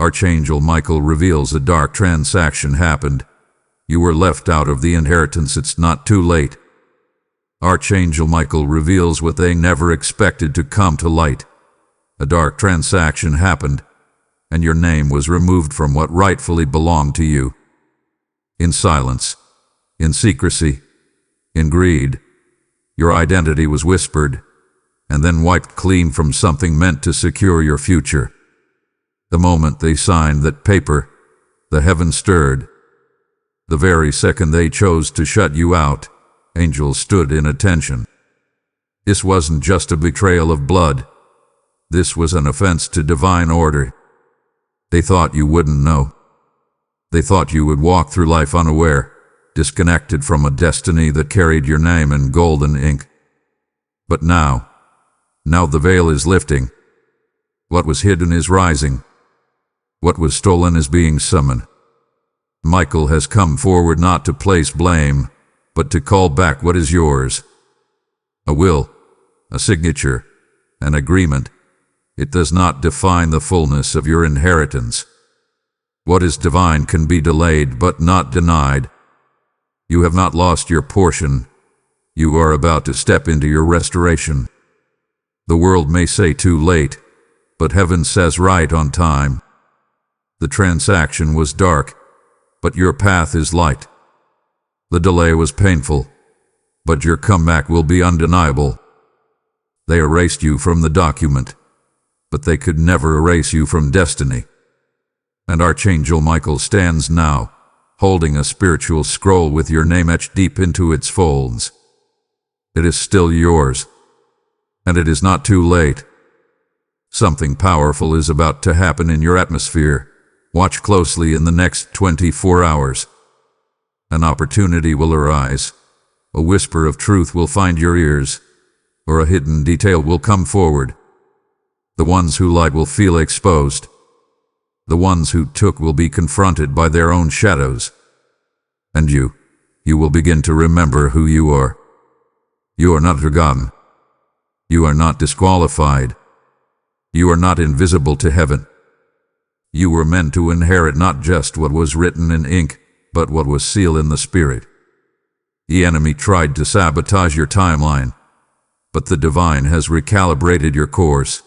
Archangel Michael reveals a dark transaction happened. You were left out of the inheritance. It's not too late. Archangel Michael reveals what they never expected to come to light. A dark transaction happened, and your name was removed from what rightfully belonged to you. In silence, in secrecy, in greed, your identity was whispered, and then wiped clean from something meant to secure your future. The moment they signed that paper, the heavens stirred. The very second they chose to shut you out, angels stood in attention. This wasn't just a betrayal of blood. This was an offense to divine order. They thought you wouldn't know. They thought you would walk through life unaware, disconnected from a destiny that carried your name in golden ink. But now the veil is lifting. What was hidden is rising. What was stolen is being summoned. Michael has come forward not to place blame, but to call back what is yours. A will, a signature, an agreement. It does not define the fullness of your inheritance. What is divine can be delayed but not denied. You have not lost your portion. You are about to step into your restoration. The world may say too late, but heaven says right on time. The transaction was dark, but your path is light. The delay was painful, but your comeback will be undeniable. They erased you from the document, but they could never erase you from destiny. And Archangel Michael stands now, holding a spiritual scroll with your name etched deep into its folds. It is still yours, and it is not too late. Something powerful is about to happen in your atmosphere. Watch closely in the next 24 hours. An opportunity will arise. A whisper of truth will find your ears, or a hidden detail will come forward. The ones who lied will feel exposed. The ones who took will be confronted by their own shadows. And you will begin to remember who you are. You are not forgotten. You are not disqualified. You are not invisible to heaven. You were meant to inherit not just what was written in ink, but what was sealed in the spirit. The enemy tried to sabotage your timeline, but the divine has recalibrated your course.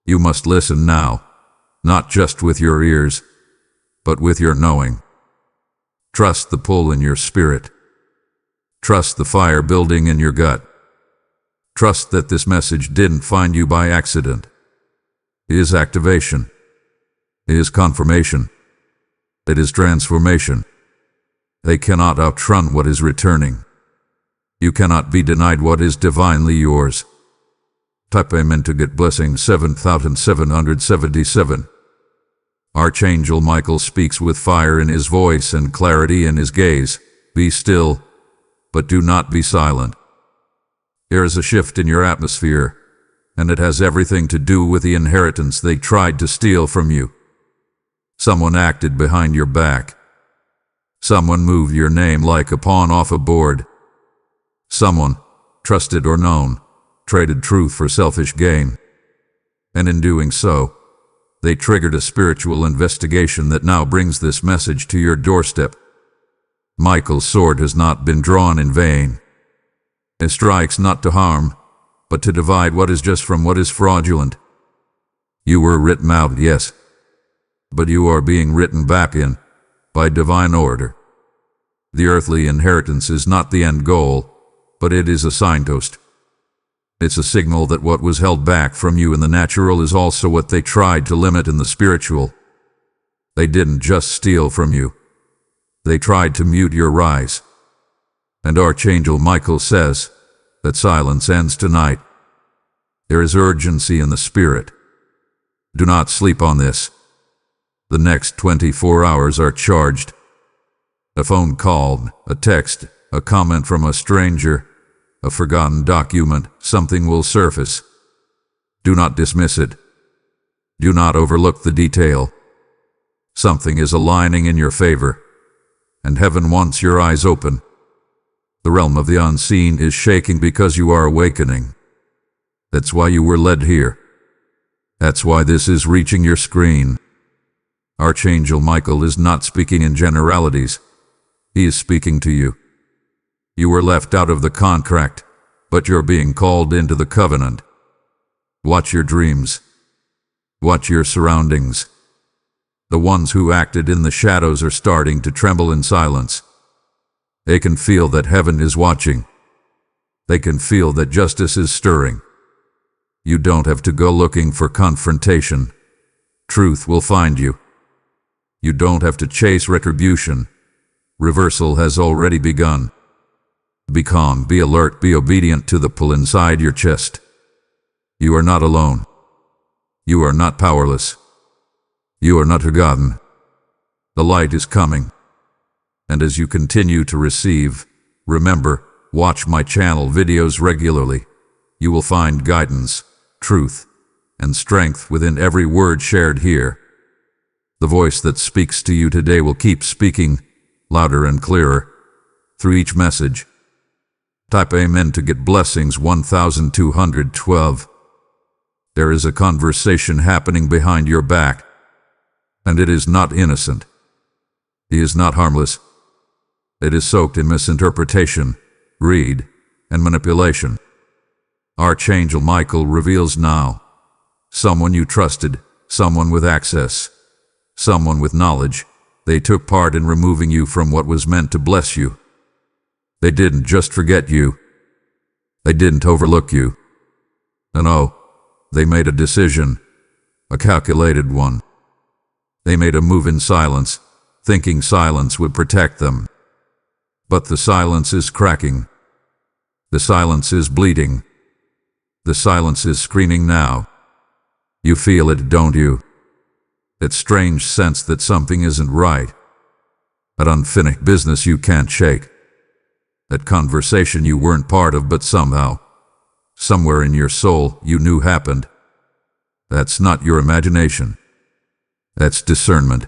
You must listen now, not just with your ears, but with your knowing. Trust the pull in your spirit. Trust the fire building in your gut. Trust that this message didn't find you by accident. It is activation. It is confirmation. It is transformation. They cannot outrun what is returning. You cannot be denied what is divinely yours. Type amen to get blessing 7777. Archangel Michael speaks with fire in his voice and clarity in his gaze. Be still, but do not be silent. There is a shift in your atmosphere, and it has everything to do with the inheritance they tried to steal from you. Someone acted behind your back. Someone moved your name like a pawn off a board. Someone, trusted or known, traded truth for selfish gain. And in doing so, they triggered a spiritual investigation that now brings this message to your doorstep. Michael's sword has not been drawn in vain. It strikes not to harm, but to divide what is just from what is fraudulent. You were written out, yes, but you are being written back in, by divine order. The earthly inheritance is not the end goal, but it is a signpost. It's a signal that what was held back from you in the natural is also what they tried to limit in the spiritual. They didn't just steal from you. They tried to mute your rise. And Archangel Michael says that silence ends tonight. There is urgency in the spirit. Do not sleep on this. The next 24 hours are charged. A phone call, a text, a comment from a stranger, a forgotten document, something will surface. Do not dismiss it. Do not overlook the detail. Something is aligning in your favor, and heaven wants your eyes open. The realm of the unseen is shaking because you are awakening. That's why you were led here. That's why this is reaching your screen. Archangel Michael is not speaking in generalities. He is speaking to you. You were left out of the contract, but you're being called into the covenant. Watch your dreams. Watch your surroundings. The ones who acted in the shadows are starting to tremble in silence. They can feel that heaven is watching. They can feel that justice is stirring. You don't have to go looking for confrontation. Truth will find you. You don't have to chase retribution. Reversal has already begun. Be calm, be alert, be obedient to the pull inside your chest. You are not alone. You are not powerless. You are not forgotten. The light is coming. And as you continue to receive, remember, watch my channel videos regularly. You will find guidance, truth, and strength within every word shared here. The voice that speaks to you today will keep speaking, louder and clearer, through each message. Type Amen to get blessings 1212. There is a conversation happening behind your back, and it is not innocent. He is not harmless. It is soaked in misinterpretation, greed, and manipulation. Archangel Michael reveals now. Someone you trusted, someone with access, someone with knowledge. They took part in removing you from what was meant to bless you. They didn't just forget you. They didn't overlook you. No, they made a decision, a calculated one. They made a move in silence, thinking silence would protect them. But the silence is cracking. The silence is bleeding. The silence is screaming now. You feel it, don't you? That strange sense that something isn't right. That unfinished business you can't shake. That conversation you weren't part of but somehow, somewhere in your soul, you knew happened. That's not your imagination. That's discernment.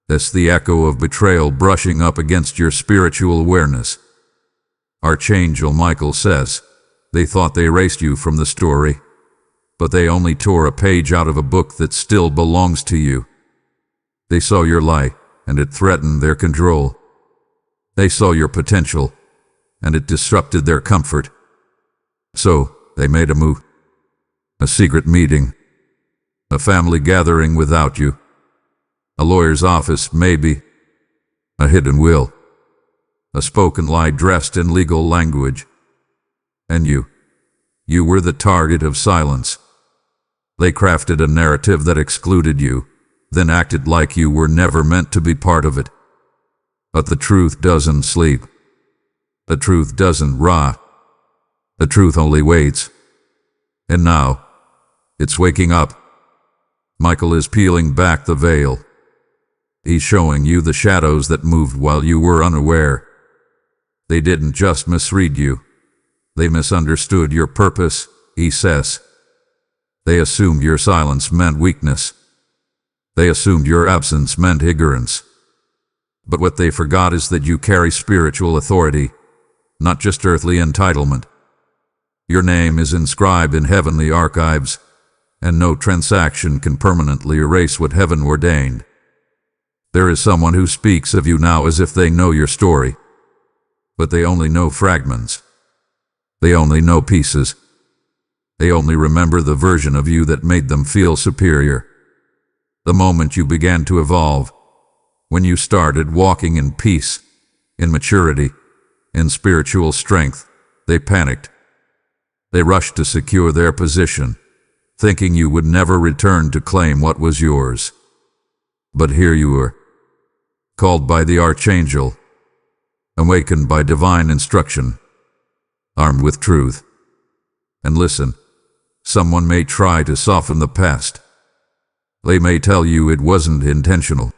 That's the echo of betrayal brushing up against your spiritual awareness. Archangel Michael says, they thought they erased you from the story, but they only tore a page out of a book that still belongs to you. They saw your light, and it threatened their control. They saw your potential, and it disrupted their comfort. So, they made a move. A secret meeting. A family gathering without you. A lawyer's office, maybe. A hidden will. A spoken lie dressed in legal language. And you were the target of silence. They crafted a narrative that excluded you, then acted like you were never meant to be part of it. But the truth doesn't sleep. The truth doesn't rot. The truth only waits. And now, it's waking up. Michael is peeling back the veil. He's showing you the shadows that moved while you were unaware. They didn't just misread you. They misunderstood your purpose, he says. They assumed your silence meant weakness. They assumed your absence meant ignorance. But what they forgot is that you carry spiritual authority, not just earthly entitlement. Your name is inscribed in heavenly archives, and no transaction can permanently erase what heaven ordained. There is someone who speaks of you now as if they know your story, but they only know fragments. They only know pieces. They only remember the version of you that made them feel superior. The moment you began to evolve, when you started walking in peace, in maturity, in spiritual strength, they panicked. They rushed to secure their position, thinking you would never return to claim what was yours. But here you were, called by the Archangel, awakened by divine instruction, armed with truth. And listen, someone may try to soften the past. They may tell you it wasn't intentional.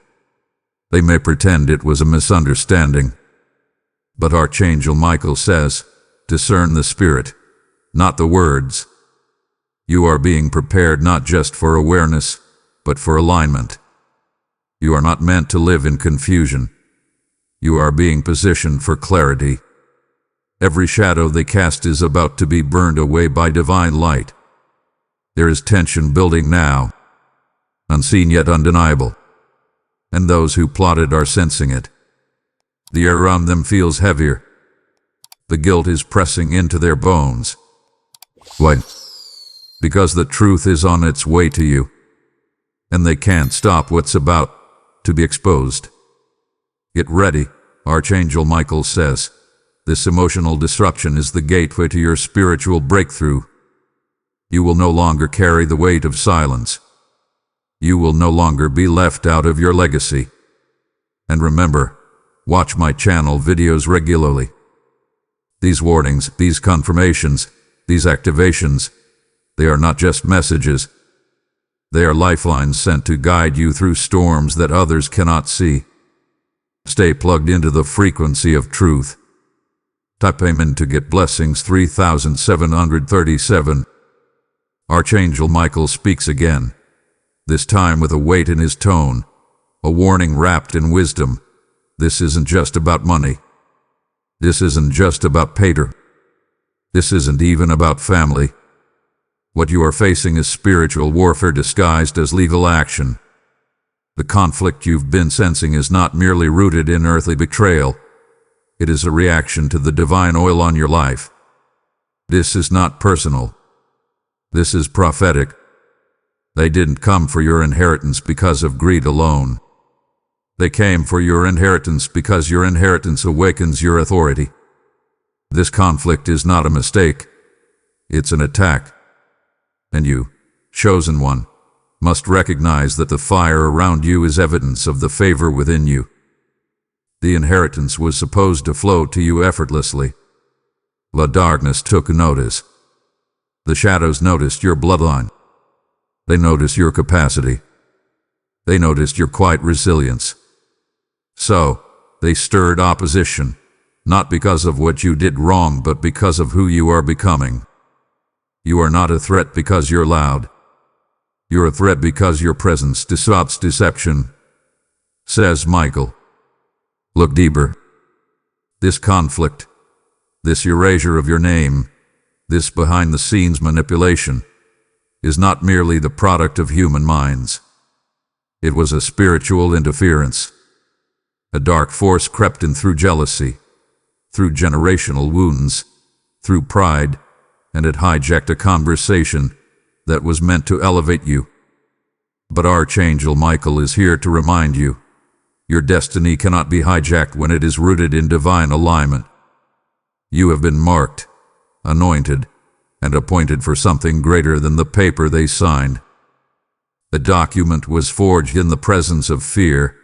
They may pretend it was a misunderstanding. But Archangel Michael says, discern the spirit, not the words. You are being prepared not just for awareness, but for alignment. You are not meant to live in confusion. You are being positioned for clarity. Every shadow they cast is about to be burned away by divine light. There is tension building now, unseen yet undeniable. and those who plotted are sensing it. The air around them feels heavier. The guilt is pressing into their bones. Why? Because the truth is on its way to you, and they can't stop what's about to be exposed. Get ready, Archangel Michael says. This emotional disruption is the gateway to your spiritual breakthrough. You will no longer carry the weight of silence. You will no longer be left out of your legacy. And remember, watch my channel videos regularly. These warnings, these confirmations, these activations, they are not just messages. They are lifelines sent to guide you through storms that others cannot see. Stay plugged into the frequency of truth. Type Amen to get blessings 3737. Archangel Michael speaks again, this time with a weight in his tone, a warning wrapped in wisdom. This isn't just about money. This isn't just about pater. This isn't even about family. What you are facing is spiritual warfare disguised as legal action. The conflict you've been sensing is not merely rooted in earthly betrayal. It is a reaction to the divine oil on your life. This is not personal. This is prophetic. They didn't come for your inheritance because of greed alone. They came for your inheritance because your inheritance awakens your authority. This conflict is not a mistake. It's an attack. And you, chosen one, must recognize that the fire around you is evidence of the favor within you. The inheritance was supposed to flow to you effortlessly. The darkness took notice. The shadows noticed your bloodline. They noticed your capacity. They noticed your quiet resilience. So, they stirred opposition, not because of what you did wrong, but because of who you are becoming. You are not a threat because you're loud. You're a threat because your presence disrupts deception, says Michael. Look deeper. This conflict, this erasure of your name, this behind-the-scenes manipulation, is not merely the product of human minds. It was a spiritual interference. A dark force crept in through jealousy, through generational wounds, through pride, and it hijacked a conversation that was meant to elevate you. But Archangel Michael is here to remind you, your destiny cannot be hijacked when it is rooted in divine alignment. You have been marked, anointed, and appointed for something greater than the paper they signed. The document was forged in the presence of fear,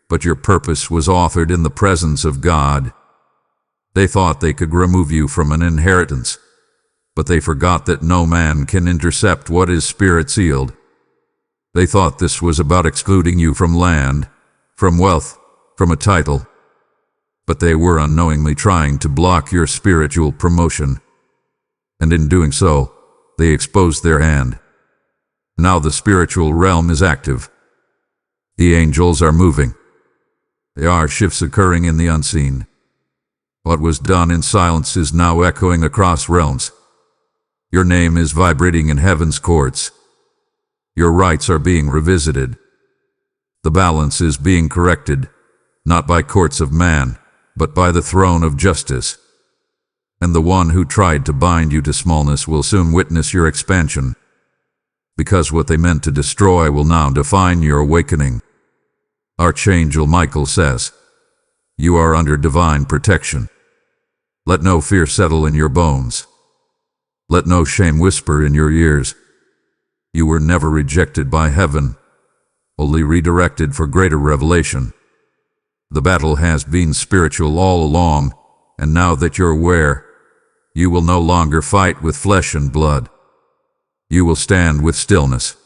but your purpose was authored in the presence of God. They thought they could remove you from an inheritance, but they forgot that no man can intercept what is spirit-sealed. They thought this was about excluding you from land, from wealth, from a title, but they were unknowingly trying to block your spiritual promotion. And in doing so, they exposed their hand. Now the spiritual realm is active. The angels are moving. There are shifts occurring in the unseen. What was done in silence is now echoing across realms. Your name is vibrating in heaven's courts. Your rights are being revisited. The balance is being corrected, not by courts of man, but by the throne of justice. And the one who tried to bind you to smallness will soon witness your expansion, because what they meant to destroy will now define your awakening. Archangel Michael says, you are under divine protection. Let no fear settle in your bones. Let no shame whisper in your ears. You were never rejected by heaven, only redirected for greater revelation. The battle has been spiritual all along, and now that you're aware, you will no longer fight with flesh and blood. You will stand with stillness.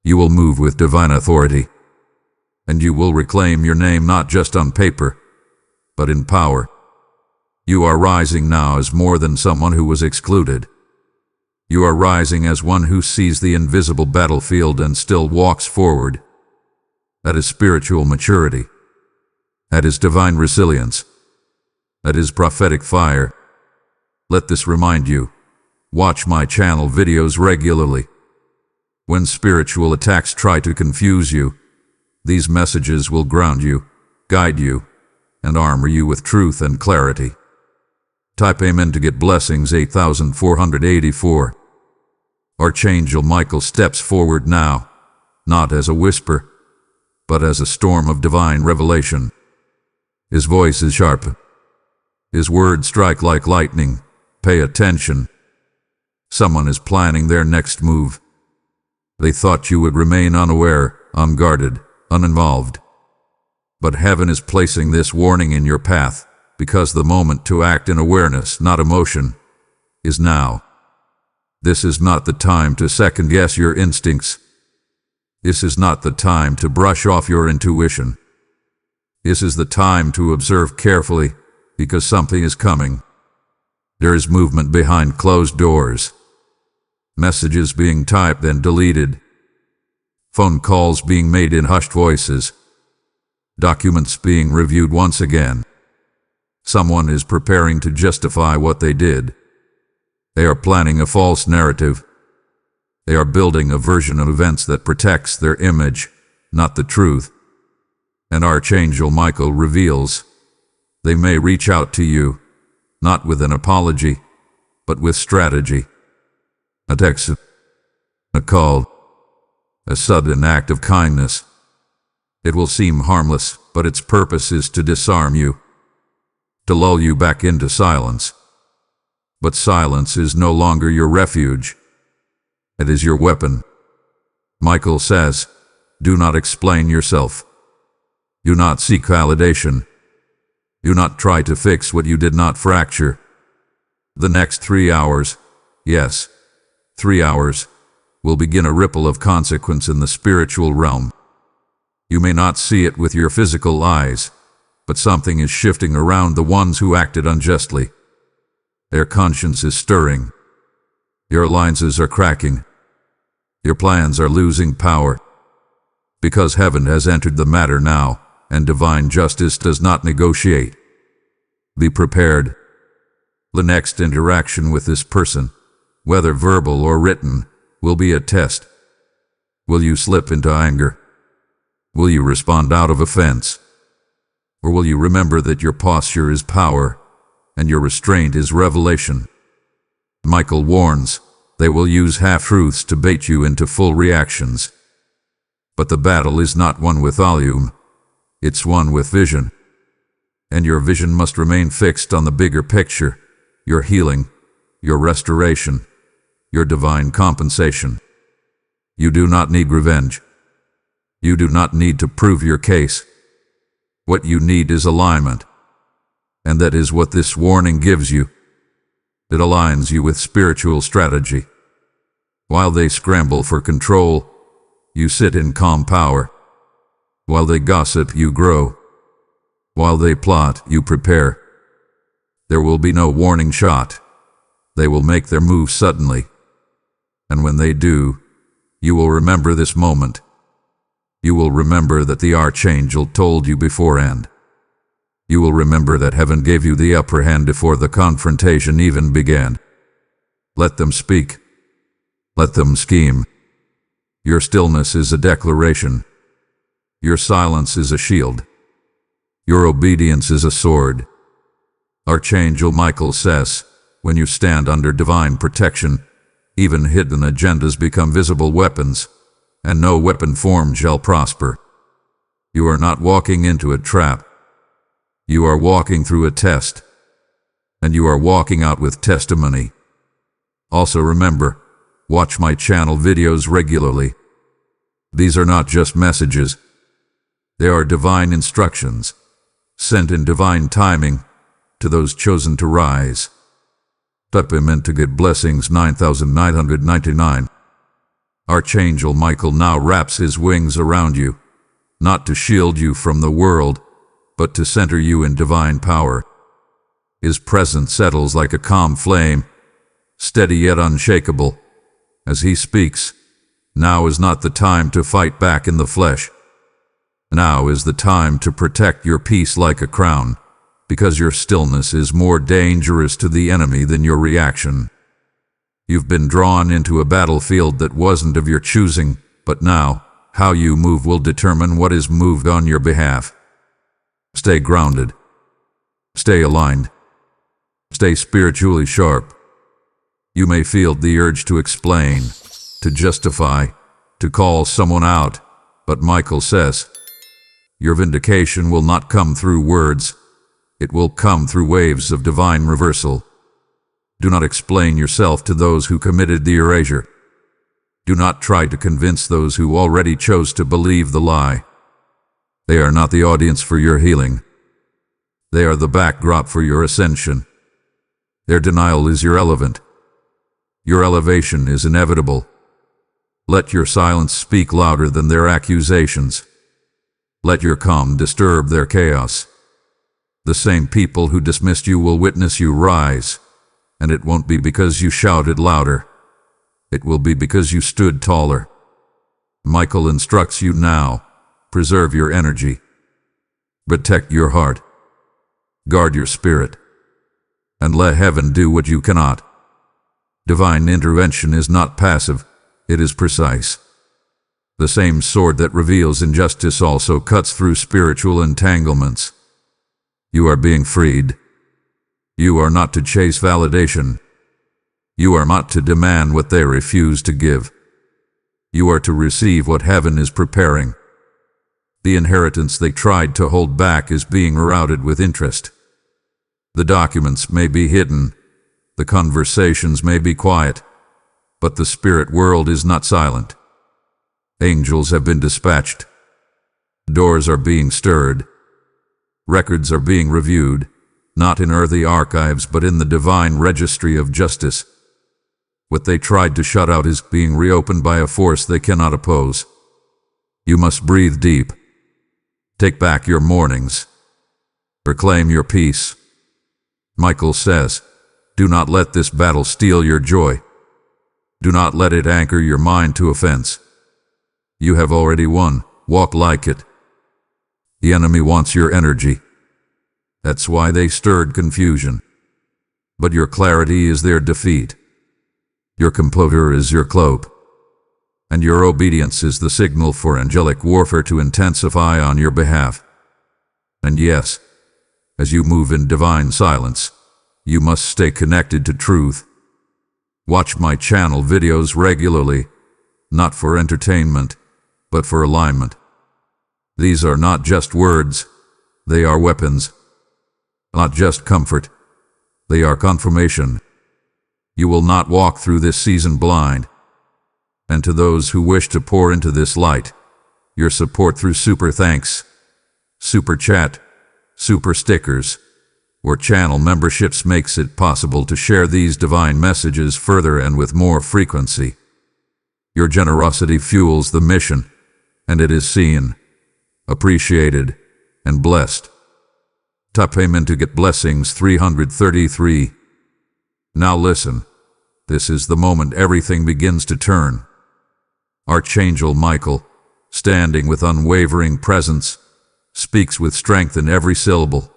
You will move with divine authority. And you will reclaim your name not just on paper, but in power. You are rising now as more than someone who was excluded. You are rising as one who sees the invisible battlefield and still walks forward. That is spiritual maturity. That is divine resilience. That is prophetic fire. Let this remind you. Watch my channel videos regularly. When spiritual attacks try to confuse you, These messages will ground you, guide you, and armor you with truth and clarity. Type Amen to get blessings 8484. Archangel Michael steps forward now, not as a whisper, but as a storm of divine revelation. His voice is sharp. His words strike like lightning. Pay attention. Someone is planning their next move. They thought you would remain unaware, unguarded, uninvolved. But heaven is placing this warning in your path, because the moment to act in awareness, not emotion, is now. This is not the time to second-guess your instincts. This is not the time to brush off your intuition. This is the time to observe carefully, because something is coming. There is movement behind closed doors. Messages being typed and deleted. Phone calls being made in hushed voices. Documents being reviewed once again. Someone is preparing to justify what they did. They are planning a false narrative. They are building a version of events that protects their image, not the truth. And Archangel Michael reveals, they may reach out to you, not with an apology, but with strategy. A text, a call, a sudden act of kindness. It will seem harmless, but its purpose is to disarm you, to lull you back into silence. But silence is no longer your refuge. It is your weapon. Michael says, do not explain yourself. Do not seek validation. Do not try to fix what you did not fracture. The next 3 hours, yes, 3 hours, will begin a ripple of consequence in the spiritual realm. You may not see it with your physical eyes, but something is shifting around the ones who acted unjustly. Their conscience is stirring. Your alliances are cracking. Your plans are losing power. Because heaven has entered the matter now, and divine justice does not negotiate. Be prepared. The next interaction with this person, whether verbal or written, will be a test. Will you slip into anger? Will you respond out of offense? Or will you remember that your posture is power, and your restraint is revelation? Michael warns, they will use half-truths to bait you into full reactions. But the battle is not one with volume, it's one with vision. And your vision must remain fixed on the bigger picture, your healing, your restoration, your divine compensation. You do not need revenge. You do not need to prove your case. What you need is alignment. And that is what this warning gives you. It aligns you with spiritual strategy. While they scramble for control, you sit in calm power. While they gossip, you grow. While they plot, you prepare. There will be no warning shot. They will make their move suddenly. And when they do, you will remember this moment. You will remember that the Archangel told you beforehand. You will remember that heaven gave you the upper hand before the confrontation even began. Let them speak. Let them scheme. Your stillness is a declaration. Your silence is a shield. Your obedience is a sword. Archangel Michael says, when you stand under divine protection, even hidden agendas become visible weapons, and no weapon formed shall prosper. You are not walking into a trap. You are walking through a test, and you are walking out with testimony. Also remember, watch my channel videos regularly. These are not just messages. They are divine instructions, sent in divine timing to those chosen to rise. Type Amen to get blessings 9999. Archangel Michael now wraps his wings around you, not to shield you from the world, but to center you in divine power. His presence settles like a calm flame, steady yet unshakable. As he speaks, now is not the time to fight back in the flesh. Now is the time to protect your peace like a crown, because your stillness is more dangerous to the enemy than your reaction. You've been drawn into a battlefield that wasn't of your choosing, but now, How you move will determine what is moved on your behalf. Stay grounded. Stay aligned. Stay spiritually sharp. You may feel the urge to explain, to justify, to call someone out, but Michael says, your vindication will not come through words. It will come through waves of divine reversal. Do not explain yourself to those who committed the erasure. Do not try to convince those who already chose to believe the lie. They are not the audience for your healing. They are the backdrop for your ascension. Their denial is irrelevant. Your elevation is inevitable. Let your silence speak louder than their accusations. Let your calm disturb their chaos. The same people who dismissed you will witness you rise, and it won't be because you shouted louder. It will be because you stood taller. Michael instructs you now, preserve your energy. Protect your heart. Guard your spirit. And let heaven do what you cannot. Divine intervention is not passive, it is precise. The same sword that reveals injustice also cuts through spiritual entanglements. You are being freed. You are not to chase validation. You are not to demand what they refuse to give. You are to receive what heaven is preparing. The inheritance they tried to hold back is being routed with interest. The documents may be hidden. The conversations may be quiet, but the spirit world is not silent. Angels have been dispatched. Doors are being stirred. Records are being reviewed, not in earthly archives but in the divine registry of justice. What they tried to shut out is being reopened by a force they cannot oppose. You must breathe deep. Take back your mornings. Reclaim your peace. Michael says, do not let this battle steal your joy. Do not let it anchor your mind to offense. You have already won. Walk like it. The enemy wants your energy. That's why they stirred confusion. But your clarity is their defeat. Your composure is your cloak. And your obedience is the signal for angelic warfare to intensify on your behalf. And yes, as you move in divine silence, you must stay connected to truth. Watch my channel videos regularly, not for entertainment, but for alignment. These are not just words, they are weapons. Not just comfort, they are confirmation. You will not walk through this season blind. And to those who wish to pour into this light, your support through super thanks, super chat, super stickers, or channel memberships makes it possible to share these divine messages further and with more frequency. Your generosity fuels the mission, and it is seen, appreciated, and blessed. Tap payment to get blessings 333. Now listen, this is the moment everything begins to turn. Archangel Michael, standing with unwavering presence, speaks with strength in every syllable.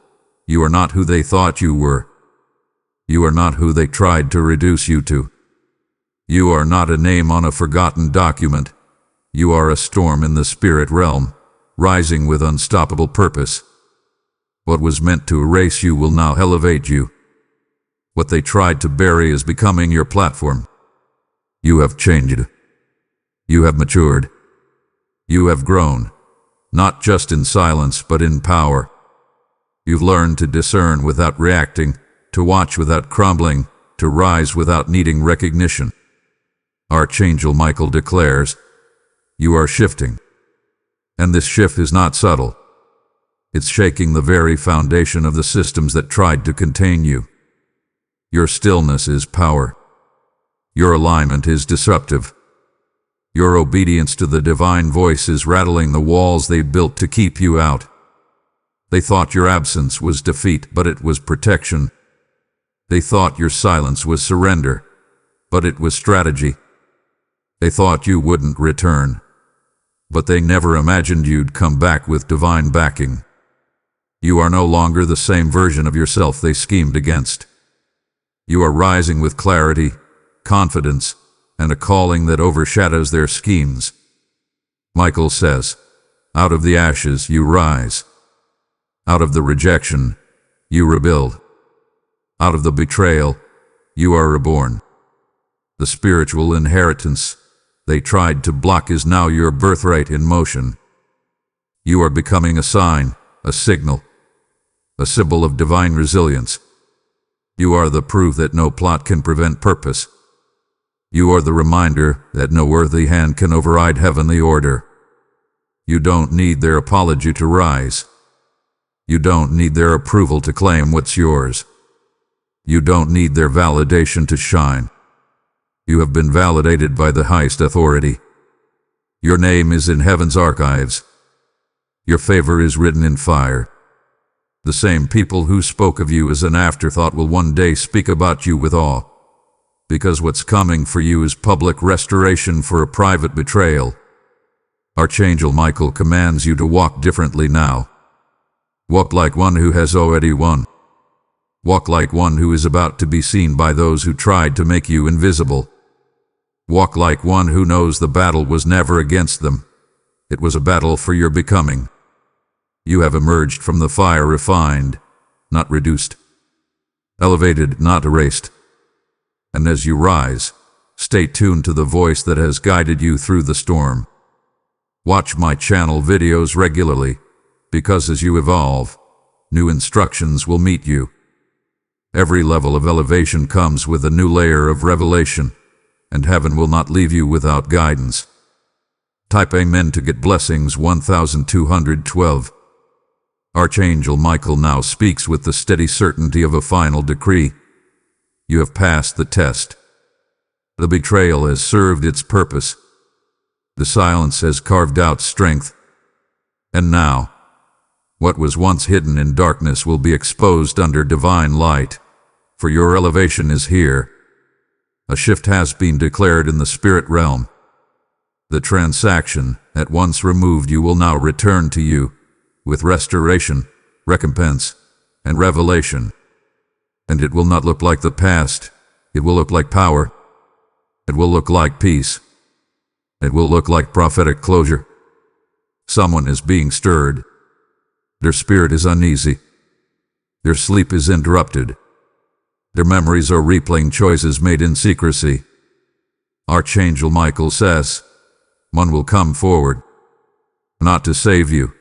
You are not who they thought you were. You are not who they tried to reduce you to. You are not a name on a forgotten document. You are a storm in the spirit realm, rising with unstoppable purpose. What was meant to erase you will now elevate you. What they tried to bury is becoming your platform. You have changed. You have matured. You have grown, not just in silence but in power. You've learned to discern without reacting, to watch without crumbling, to rise without needing recognition. Archangel Michael declares, you are shifting. And this shift is not subtle. It's shaking the very foundation of the systems that tried to contain you. Your stillness is power. Your alignment is disruptive. Your obedience to the divine voice is rattling the walls they built to keep you out. They thought your absence was defeat, but it was protection. They thought your silence was surrender, but it was strategy. They thought you wouldn't return, but they never imagined you'd come back with divine backing. You are no longer the same version of yourself they schemed against. You are rising with clarity, confidence, and a calling that overshadows their schemes. Michael says, out of the ashes you rise. Out of the rejection, you rebuild. Out of the betrayal, you are reborn. The spiritual inheritance they tried to block is now your birthright in motion. You are becoming a sign, a signal, a symbol of divine resilience. You are the proof that no plot can prevent purpose. You are the reminder that no earthly hand can override heavenly order. You don't need their apology to rise. You don't need their approval to claim what's yours. You don't need their validation to shine. You have been validated by the highest authority. Your name is in heaven's archives. Your favor is written in fire. The same people who spoke of you as an afterthought will one day speak about you with awe. Because what's coming for you is public restoration for a private betrayal. Archangel Michael commands you to walk differently now. Walk like one who has already won. Walk like one who is about to be seen by those who tried to make you invisible. Walk like one who knows the battle was never against them. It was a battle for your becoming. You have emerged from the fire refined, not reduced. Elevated, not erased. And as you rise, stay tuned to the voice that has guided you through the storm. Watch my channel videos regularly, because as you evolve, new instructions will meet you. Every level of elevation comes with a new layer of revelation, and heaven will not leave you without guidance. Type Amen to get blessings 1212. Archangel Michael now speaks with the steady certainty of a final decree. You have passed the test. The betrayal has served its purpose. The silence has carved out strength. And now, what was once hidden in darkness will be exposed under divine light, for your elevation is here. A shift has been declared in the spirit realm. The transaction at once removed you will now return to you, with restoration, recompense, and revelation. And it will not look like the past. It will look like power. It will look like peace. It will look like prophetic closure. Someone is being stirred. Their spirit is uneasy. Their sleep is interrupted. Their memories are replaying choices made in secrecy. Archangel Michael says, one will come forward, not to save you,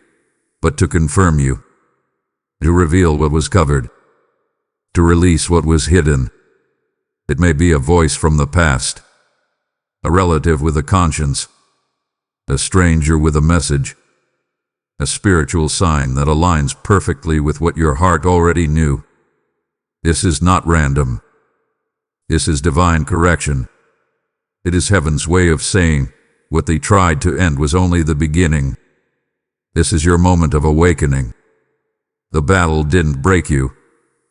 but to confirm you, to reveal what was covered, to release what was hidden. It may be a voice from the past, a relative with a conscience, a stranger with a message, a spiritual sign that aligns perfectly with what your heart already knew. This is not random. This is divine correction. It is heaven's way of saying what they tried to end was only the beginning. This is your moment of awakening. The battle didn't break you.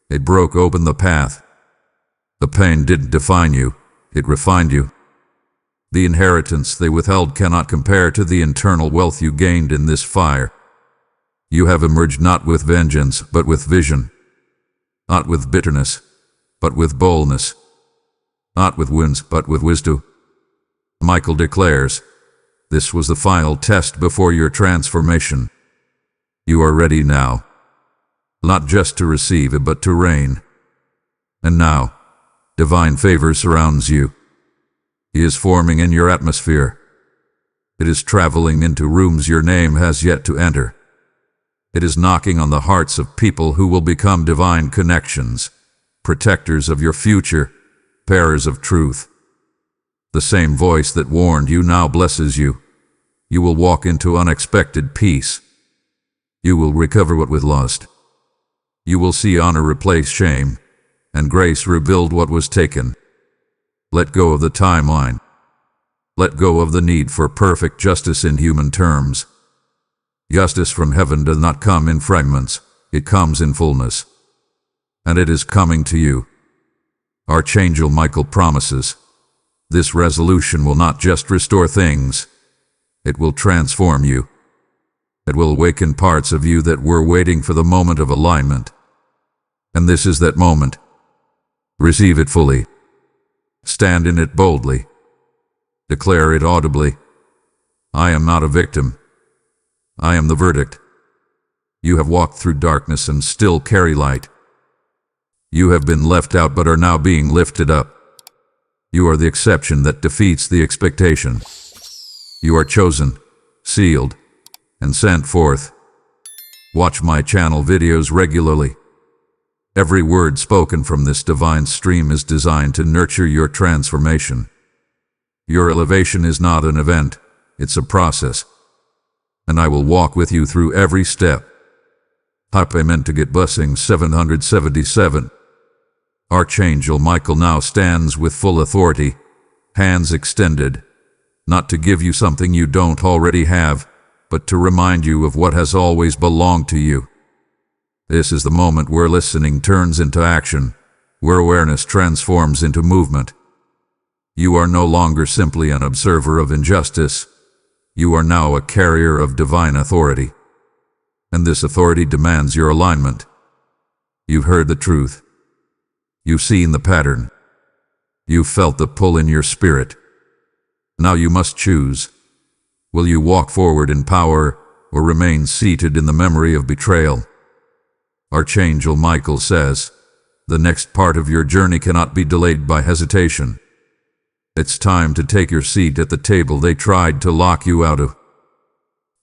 It broke open the path. The pain didn't define you. It refined you. The inheritance they withheld cannot compare to the internal wealth you gained in this fire. You have emerged not with vengeance, but with vision. Not with bitterness, but with boldness. Not with wounds, but with wisdom. Michael declares, this was the final test before your transformation. You are ready now, not just to receive it, but to reign. And now, divine favor surrounds you. He is forming in your atmosphere. It is traveling into rooms your name has yet to enter. It is knocking on the hearts of people who will become divine connections, protectors of your future, bearers of truth. The same voice that warned you now blesses you. You will walk into unexpected peace. You will recover what was lost. You will see honor replace shame, and grace rebuild what was taken. Let go of the timeline. Let go of the need for perfect justice in human terms. Justice from heaven does not come in fragments, it comes in fullness. And it is coming to you. Archangel Michael promises, this resolution will not just restore things, it will transform you. It will awaken parts of you that were waiting for the moment of alignment. And this is that moment. Receive it fully. Stand in it boldly. Declare it audibly. I am not a victim. I am the verdict. You have walked through darkness and still carry light. You have been left out but are now being lifted up. You are the exception that defeats the expectation. You are chosen, sealed, and sent forth. Watch my channel videos regularly. Every word spoken from this divine stream is designed to nurture your transformation. Your elevation is not an event, it's a process. And I will walk with you through every step. I meant to get blessing 777. Archangel Michael now stands with full authority, hands extended, not to give you something you don't already have, but to remind you of what has always belonged to you. This is the moment where listening turns into action, where awareness transforms into movement. You are no longer simply an observer of injustice. You are now a carrier of divine authority. And this authority demands your alignment. You've heard the truth. You've seen the pattern. You've felt the pull in your spirit. Now you must choose. Will you walk forward in power or remain seated in the memory of betrayal? Archangel Michael says, the next part of your journey cannot be delayed by hesitation. It's time to take your seat at the table they tried to lock you out of.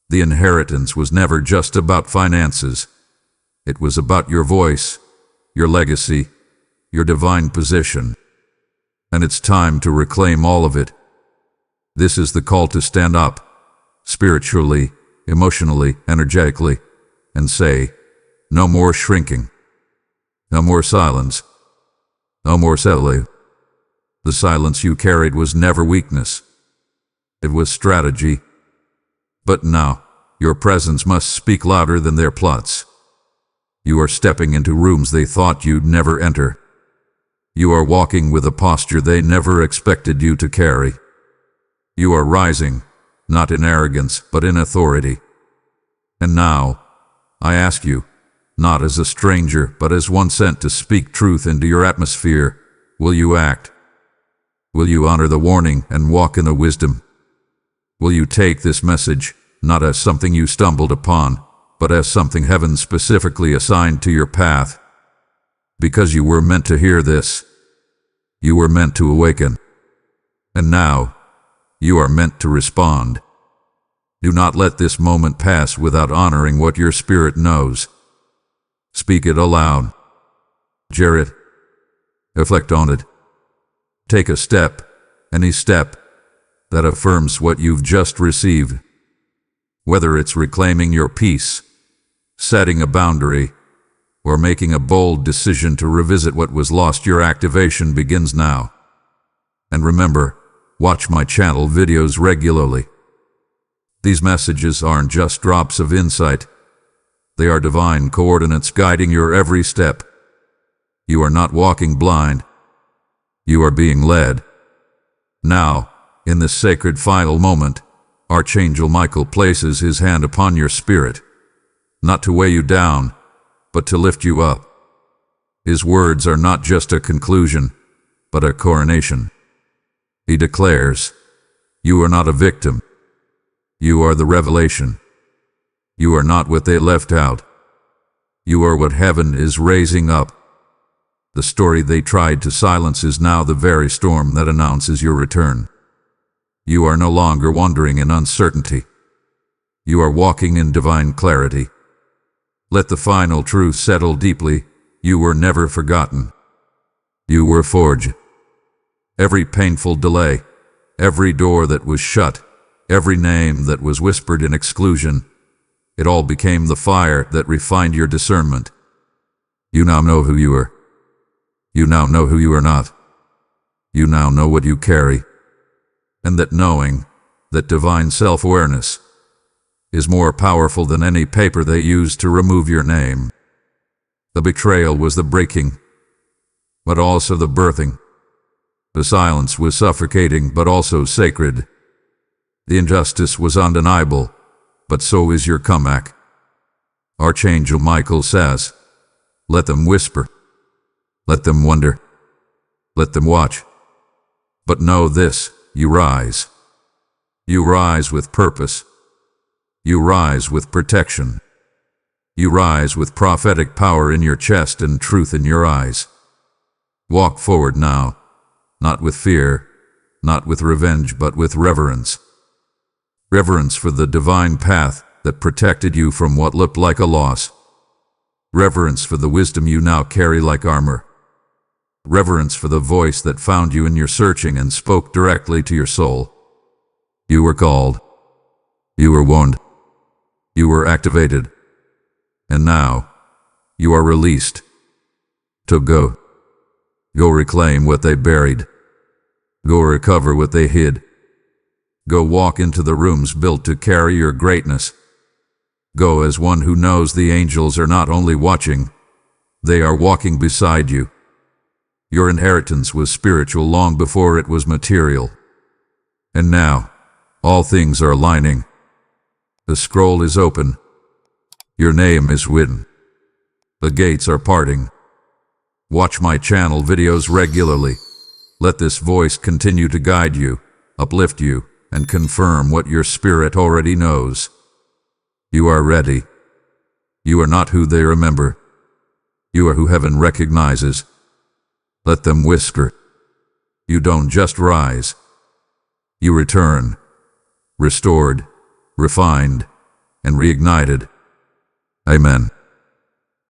The inheritance was never just about finances. It was about your voice, your legacy, your divine position. And it's time to reclaim all of it. This is the call to stand up, spiritually, emotionally, energetically, and say, no more shrinking. No more silence. No more settling. The silence you carried was never weakness. It was strategy. But now, your presence must speak louder than their plots. You are stepping into rooms they thought you'd never enter. You are walking with a posture they never expected you to carry. You are rising, not in arrogance, but in authority. And now, I ask you, not as a stranger, but as one sent to speak truth into your atmosphere, will you act? Will you honor the warning and walk in the wisdom? Will you take this message, not as something you stumbled upon, but as something heaven specifically assigned to your path? Because you were meant to hear this. You were meant to awaken. And now, you are meant to respond. Do not let this moment pass without honoring what your spirit knows. Speak it aloud. Share it. Reflect on it. Take a step, any step, that affirms what you've just received. Whether it's reclaiming your peace, setting a boundary, or making a bold decision to revisit what was lost, your activation begins now. And remember, watch my channel videos regularly. These messages aren't just drops of insight. They are divine coordinates guiding your every step. You are not walking blind. You are being led. Now, in this sacred final moment, Archangel Michael places his hand upon your spirit, not to weigh you down, but to lift you up. His words are not just a conclusion, but a coronation. He declares, you are not a victim. You are the revelation. You are not what they left out. You are what heaven is raising up. The story they tried to silence is now the very storm that announces your return. You are no longer wandering in uncertainty. You are walking in divine clarity. Let the final truth settle deeply. You were never forgotten. You were forged. Every painful delay, every door that was shut, every name that was whispered in exclusion, it all became the fire that refined your discernment. You now know who you are. You now know who you are not. You now know what you carry. And that knowing, that divine self-awareness, is more powerful than any paper they used to remove your name. The betrayal was the breaking, but also the birthing. The silence was suffocating, but also sacred. The injustice was undeniable, but so is your comeback. Archangel Michael says, let them whisper. Let them wonder. Let them watch. But know this, you rise. You rise with purpose. You rise with protection. You rise with prophetic power in your chest and truth in your eyes. Walk forward now, not with fear, not with revenge, but with reverence. Reverence for the divine path that protected you from what looked like a loss. Reverence for the wisdom you now carry like armor. Reverence for the voice that found you in your searching and spoke directly to your soul. You were called. You were warned. You were activated. And now, you are released to go. Go reclaim what they buried. Go recover what they hid. Go walk into the rooms built to carry your greatness. Go as one who knows the angels are not only watching, they are walking beside you. Your inheritance was spiritual long before it was material. And now, all things are aligning. The scroll is open. Your name is written. The gates are parting. Watch my channel videos regularly. Let this voice continue to guide you, uplift you, and confirm what your spirit already knows. You are ready. You are not who they remember. You are who heaven recognizes. Let them whisper. You don't just rise. You return, restored, refined, and reignited. Amen.